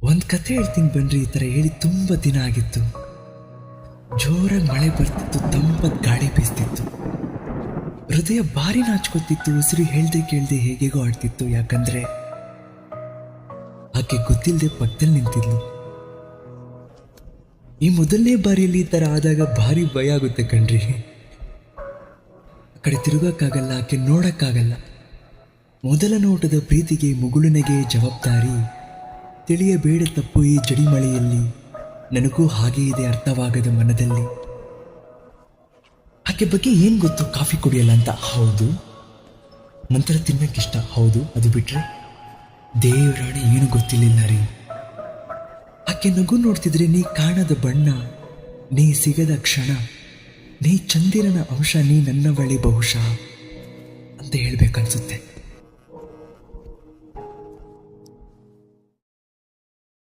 ಒಂದು ಕತೆ ಹೇಳ್ತೀನಿ ಬನ್ರಿ. ಈ ಥರ ಹೇಳಿ ತುಂಬ ದಿನ ಆಗಿತ್ತು. ಜೋರಾಗಿ ಮಳೆ ಬರ್ತಿತ್ತು, ತಂಪದ ಗಾಳಿ ಬೀಸ್ತಿತ್ತು, ಹೃದಯ ಭಾರಿ ನಾಚ್ಕೊತಿತ್ತು, ಉಸಿರು ಹೇಳ್ದೆ ಕೇಳ್ದೆ ಹೇಗೇಗೋ ಆಡ್ತಿತ್ತು. ಯಾಕಂದ್ರೆ ಆಕೆ ಗೊತ್ತಿಲ್ಲದೆ ಪಕ್ಕದಲ್ಲಿ ನಿಂತಿದ್ಲು. ಈ ಮೊದಲನೇ ಬಾರಿಯಲ್ಲಿ ಈ ಥರ ಆದಾಗ ಭಾರಿ ಭಯ ಆಗುತ್ತೆ ಕಣ್ರಿ. ಆ ಕಡೆ ತಿರುಗಕ್ಕಾಗಲ್ಲ, ಆಕೆ ನೋಡಕ್ಕಾಗಲ್ಲ. ಮೊದಲ ನೋಟದ ಪ್ರೀತಿಗೆ ಮುಗುಳುನೆಗೆ ಜವಾಬ್ದಾರಿ. ತಿಳಿಯಬೇಡ ತಪ್ಪು ಈ ಜಡಿಮಳೆಯಲ್ಲಿ, ನನಗೂ ಹಾಗೆ ಇದೆ ಅರ್ಥವಾಗದ ಮನದಲ್ಲಿ. ಆಕೆ ಬಗ್ಗೆ ಏನ್ ಗೊತ್ತು? ಕಾಫಿ ಕುಡಿಯಲ್ಲ ಅಂತ, ಹೌದು. ನಂತರ ತಿನ್ನಕ್ಕಿಷ್ಟ, ಹೌದು. ಅದು ಬಿಟ್ರೆ ದೇವರಾಣೆ ಏನು ಗೊತ್ತಿಲ್ಲ ರೀ. ಆಕೆ ನಗು ನೋಡ್ತಿದ್ರೆ ನೀ ಕಾಣದ ಬಣ್ಣ, ನೀ ಸಿಗದ ಕ್ಷಣ, ನೀ ಚಂದಿರನ ಅಂಶ, ನೀ ನನ್ನ ಬಳಿ ಬಹುಶಃ ಅಂತ ಹೇಳ್ಬೇಕನ್ಸುತ್ತೆ.